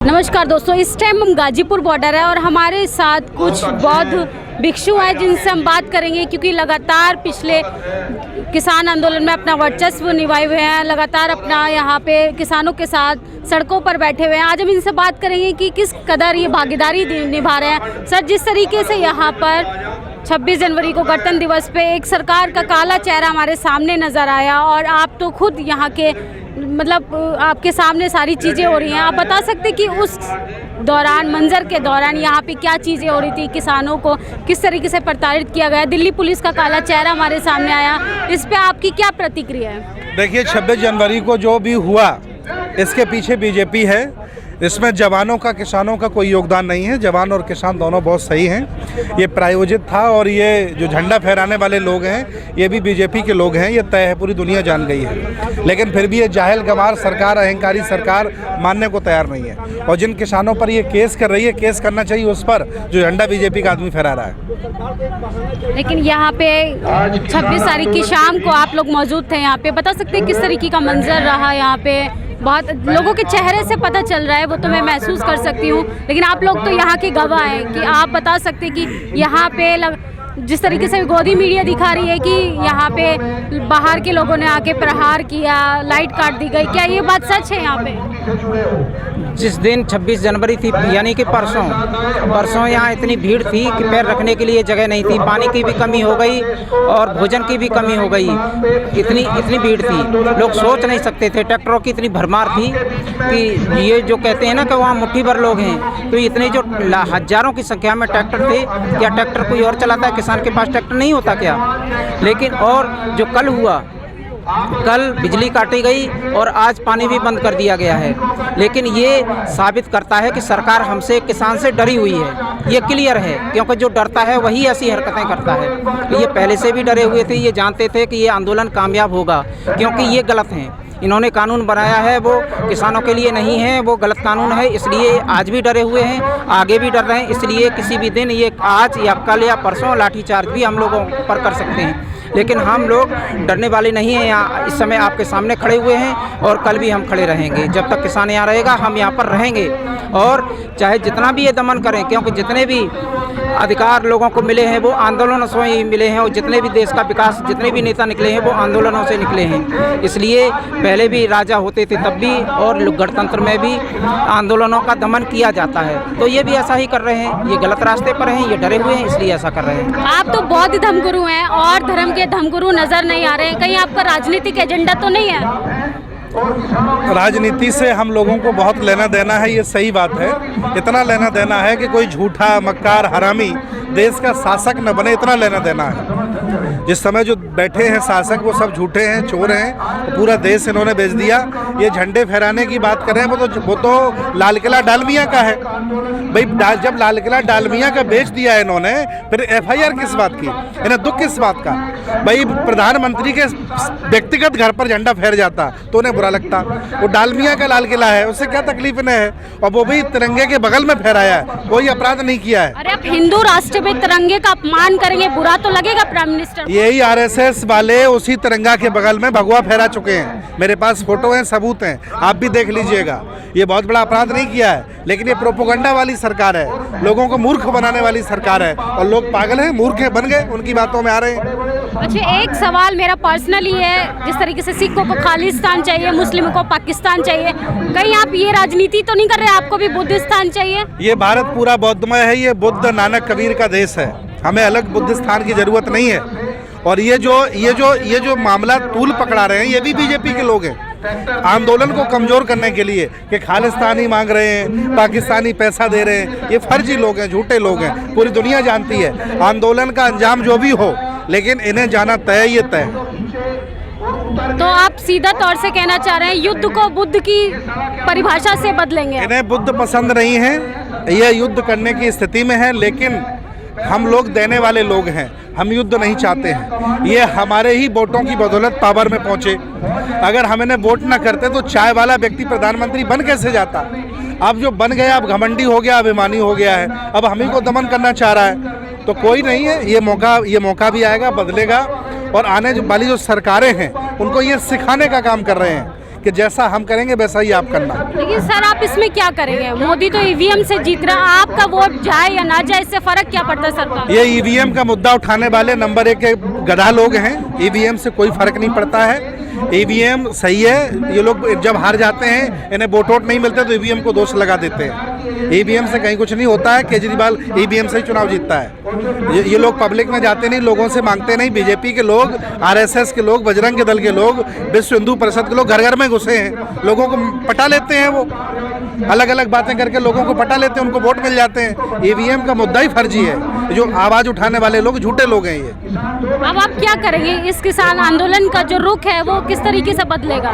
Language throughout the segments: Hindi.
नमस्कार दोस्तों, इस टाइम हम गाजीपुर बॉर्डर है और हमारे साथ कुछ बौद्ध भिक्षु हैं जिनसे हम बात करेंगे, क्योंकि लगातार पिछले किसान आंदोलन में अपना वर्चस्व निभाए हुए हैं, लगातार अपना यहाँ पे किसानों के साथ सड़कों पर बैठे हुए हैं। आज हम इनसे बात करेंगे कि किस कदर ये भागीदारी निभा रहे हैं। सर, जिस तरीके से यहाँ पर 26 जनवरी को गणतंत्र दिवस पे एक सरकार का काला चेहरा हमारे सामने नज़र आया और आप तो खुद यहाँ के मतलब आपके सामने सारी चीज़ें हो रही हैं, आप बता सकते कि उस दौरान मंजर के दौरान यहाँ पे क्या चीज़ें हो रही थी, किसानों को किस तरीके से प्रताड़ित किया गया, दिल्ली पुलिस का काला चेहरा हमारे सामने आया, इस पे आपकी क्या प्रतिक्रिया है? देखिए, 26 जनवरी को जो भी हुआ इसके पीछे बीजेपी है। इसमें जवानों का किसानों का कोई योगदान नहीं है। जवान और किसान दोनों बहुत सही हैं। ये प्रायोजित था और ये जो झंडा फहराने वाले लोग हैं ये भी बीजेपी के लोग हैं, ये तय है, पूरी दुनिया जान गई है। लेकिन फिर भी ये जाहिल गंवार सरकार, अहंकारी सरकार मानने को तैयार नहीं है। और जिन किसानों पर ये केस कर रही है, केस करना चाहिए उस पर जो झंडा बीजेपी का आदमी फहरा रहा है। लेकिन यहाँ पे 26 तारीख की शाम को आप लोग मौजूद थे यहाँ पे, बता सकते हैं किस तरीके का मंजर रहा यहाँ पे? बहुत लोगों के चेहरे से पता चल रहा है, वो तो मैं महसूस कर सकती हूँ, लेकिन आप लोग तो यहाँ के गवाह हैं कि आप बता सकते हैं कि यहाँ पे जिस तरीके से गोदी मीडिया दिखा रही है कि यहाँ पे बाहर के लोगों ने आके प्रहार किया, लाइट काट दी गई, क्या ये बात सच है? यहाँ पे जिस दिन 26 जनवरी थी, यानी कि परसों यहाँ इतनी भीड़ थी कि पैर रखने के लिए जगह नहीं थी, पानी की भी कमी हो गई और भोजन की भी कमी हो गई। इतनी भीड़ थी, लोग सोच नहीं सकते थे। ट्रैक्टरों की इतनी भरमार थी कि ये जो कहते हैं ना कि वहाँ मुट्ठी भर लोग हैं, तो इतने जो हजारों की संख्या में ट्रैक्टर थे। क्या ट्रैक्टर कोई और चलाता है? किसान के पास ट्रैक्टर नहीं होता क्या? लेकिन और जो कल हुआ, कल बिजली काटी गई और आज पानी भी बंद कर दिया गया है। लेकिन ये साबित करता है कि सरकार हमसे, किसान से डरी हुई है। ये क्लियर है, क्योंकि जो डरता है वही ऐसी हरकतें करता है। ये पहले से भी डरे हुए थे, ये जानते थे कि ये आंदोलन कामयाब होगा, क्योंकि ये गलत हैं। इन्होंने कानून बनाया है वो किसानों के लिए नहीं है, वो गलत कानून है, इसलिए आज भी डरे हुए हैं, आगे भी डर रहे हैं। इसलिए किसी भी दिन, ये आज या कल या परसों, लाठीचार्ज भी हम लोगों पर कर सकते हैं। लेकिन हम लोग डरने वाले नहीं हैं। यहाँ इस समय आपके सामने खड़े हुए हैं और कल भी हम खड़े रहेंगे। जब तक किसान यहाँ रहेगा हम यहाँ पर रहेंगे, और चाहे जितना भी ये दमन करें, क्योंकि जितने भी अधिकार लोगों को मिले हैं वो आंदोलनों से ही मिले हैं, और जितने भी देश का विकास, जितने भी नेता निकले हैं वो आंदोलनों से निकले हैं। इसलिए पहले भी राजा होते थे तब भी, और गणतंत्र में भी आंदोलनों का दमन किया जाता है। तो ये भी ऐसा ही कर रहे हैं। ये गलत रास्ते पर हैं, ये डरे हुए हैं, इसलिए ऐसा कर रहे हैं। आप तो बौद्ध धर्मगुरु हैं और धर्म के धर्मगुरु नजर नहीं आ रहे हैं, कहीं आपका राजनीतिक एजेंडा तो नहीं है? राजनीति से हम लोगों को बहुत लेना देना है, ये सही बात है। इतना लेना देना है कि कोई झूठा, मक्कार, हरामी देश का शासक न बने, इतना लेना देना है। जिस समय जो बैठे हैं शासक वो सब झूठे हैं, चोर हैं, तो पूरा देश इन्होंने बेच दिया। ये झंडे फहराने की बात करें, वो तो लाल किला डालमिया का है भाई। जब लाल किला डालमिया का बेच दिया है इन्होंने, फिर FIR किस बात की? इन्हें दुख किस बात का? भाई प्रधानमंत्री के व्यक्तिगत घर पर झंडा फहर जाता तो उन्हें बुरा लगता। वो डालमिया का लाल किला है, उससे क्या तकलीफ इन्हें है? और वो भी तिरंगे के बगल में फहराया है, कोई अपराध नहीं किया है। अरे आप हिंदू राष्ट्र में तिरंगे का अपमान करेंगे, बुरा तो लगेगा प्राइम मिनिस्टर? यही RSS वाले उसी तिरंगा के बगल में भगवा फहरा चुके हैं। मेरे पास फोटो हैं, सबूत हैं, आप भी देख लीजिएगा। ये बहुत बड़ा अपराध नहीं किया है, लेकिन ये प्रोपोगंडा वाली सरकार है, लोगों को मूर्ख बनाने वाली सरकार है, और लोग पागल हैं, मूर्ख बन गए, उनकी बातों में आ रहे हैं। अच्छा, एक सवाल मेरा पर्सनली है, जिस तरीके से सिखों को खालिस्तान चाहिए, मुस्लिमों को पाकिस्तान चाहिए, कहीं आप ये राजनीति तो नहीं कर रहे? आपको भी बुद्धिस्तान चाहिए? ये भारत पूरा बौद्धमय है, ये बुद्ध, नानक, कबीर का देश है। हमें अलग बुद्धिस्तान की जरूरत नहीं है। और ये जो मामला तूल पकड़ा रहे हैं, ये भी बीजेपी के लोग हैं, आंदोलन को कमजोर करने के लिए, कि खालिस्तानी मांग रहे हैं, पाकिस्तानी पैसा दे रहे हैं। ये फर्जी लोग हैं, झूठे लोग हैं, पूरी दुनिया जानती है। आंदोलन का अंजाम जो भी हो, लेकिन इन्हें जाना तय, ये तय। तो आप सीधा तौर से कहना चाह रहे हैं युद्ध को बुद्ध की परिभाषा से बदलेंगे? इन्हें बुद्ध पसंद नहीं है, ये युद्ध करने की स्थिति में है, लेकिन हम लोग देने वाले लोग हैं, हम युद्ध नहीं चाहते हैं। ये हमारे ही वोटों की बदौलत पावर में पहुंचे। अगर हम इन्हें वोट ना करते तो चाय वाला व्यक्ति प्रधानमंत्री बन कैसे जाता? अब जो बन गया, अब घमंडी हो गया, अभिमानी हो गया है, अब हम ही को दमन करना चाह रहा है। तो कोई नहीं है, ये मौका भी आएगा, बदलेगा। और आने वाली जो सरकारें हैं उनको ये सिखाने का काम कर रहे हैं कि जैसा हम करेंगे वैसा ही आप करना। लेकिन सर आप इसमें क्या करेंगे? मोदी तो ईवीएम से जीत रहा है, आपका वोट जाए या ना जाए इससे फर्क क्या पड़ता है सरकार? ये ईवीएम का मुद्दा उठाने वाले नंबर 1 के गधा लोग हैं। ईवीएम से कोई फर्क नहीं पड़ता है। ईवीएम सही है, ये लोग जब हार जाते हैं, इन्हें वोट नहीं मिलते तो ईवीएम को दोष लगा देते हैं। ईवीएम से कहीं कुछ नहीं होता है। केजरीवाल ईवीएम से ही चुनाव जीतता है। ये लोग पब्लिक में जाते नहीं, लोगों से मांगते नहीं। बीजेपी के लोग, आरएसएस के लोग, बजरंग के दल के लोग, विश्व हिंदू परिषद के लोग घर घर में घुसे हैं, लोगों को पटा लेते हैं। वो अलग अलग बातें करके लोगों को पटा लेते हैं, उनको वोट मिल जाते हैं। ईवीएम का मुद्दा ही फर्जी है। जो आवाज़ उठाने वाले लोग झूठे लोग हैं ये। अब आप क्या करेंगे? इस किसान आंदोलन का जो रुख है वो किस तरीके से बदलेगा?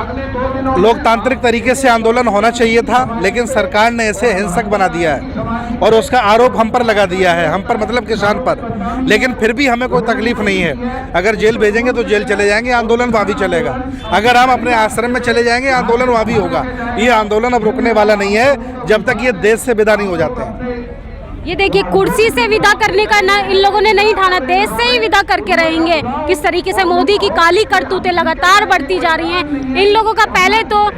लोकतांत्रिक तरीके से आंदोलन होना चाहिए था, लेकिन सरकार ने ऐसे हिंसक बना दिया है और उसका आरोप हम पर लगा दिया है। हम पर मतलब किसान पर। लेकिन फिर भी हमें कोई तकलीफ नहीं है। अगर जेल भेजेंगे तो जेल चले जाएंगे, आंदोलन वहाँ भी चलेगा। अगर हम अपने आश्रम में चले जाएंगे, आंदोलन वहाँ भी होगा। ये आंदोलन अब रुकने वाला नहीं है जब तक ये देश से विदा नहीं हो जाते हैं। ये देखिए, कुर्सी से विदा करने का ना इन लोगों ने नहीं ठाना, देश से ही विदा करके रहेंगे। किस तरीके से मोदी की काली करतूतें लगातार बढ़ती जा रही हैं। इन लोगों का पहले तो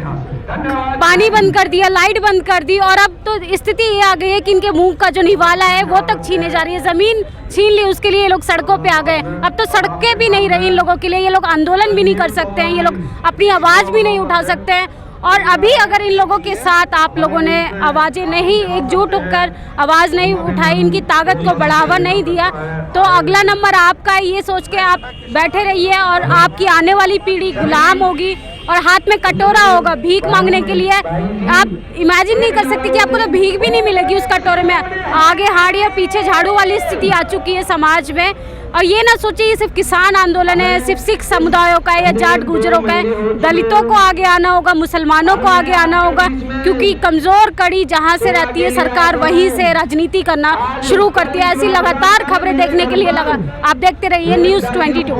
पानी बंद कर दिया, लाइट बंद कर दी, और अब तो स्थिति ये आ गई है कि इनके मुंह का जो निवाला है वो तक छीने जा रही है। जमीन छीन ली, उसके लिए ये लोग सड़कों पे आ गए। अब तो सड़कें भी नहीं रही इन लोगों के लिए। ये लोग आंदोलन भी नहीं कर सकते हैं, ये लोग अपनी आवाज़ भी नहीं उठा सकते हैं। और अभी अगर इन लोगों के साथ आप लोगों ने आवाज़ें नहीं एकजुट होकर आवाज़ नहीं उठाई, इनकी ताकत को बढ़ावा नहीं दिया, तो अगला नंबर आपका है। ये सोच के आप बैठे रहिए और आपकी आने वाली पीढ़ी गुलाम होगी और हाथ में कटोरा होगा भीख मांगने के लिए। आप इमेजिन नहीं कर सकते कि आपको तो भीख भी नहीं मिलेगी उस कटोरे में। आगे हाड़ी और पीछे झाड़ू वाली स्थिति आ चुकी है समाज में। और ये ना सोचिए ये सिर्फ किसान आंदोलन है, सिर्फ सिख समुदायों का है या जाट गुजरों का है। दलितों को आगे आना होगा, मुसलमानों को आगे आना होगा, क्योंकि कमज़ोर कड़ी जहाँ से रहती है सरकार वहीं से राजनीति करना शुरू करती है। ऐसी लगातार खबरें देखने के लिए आप देखते रहिए News 22।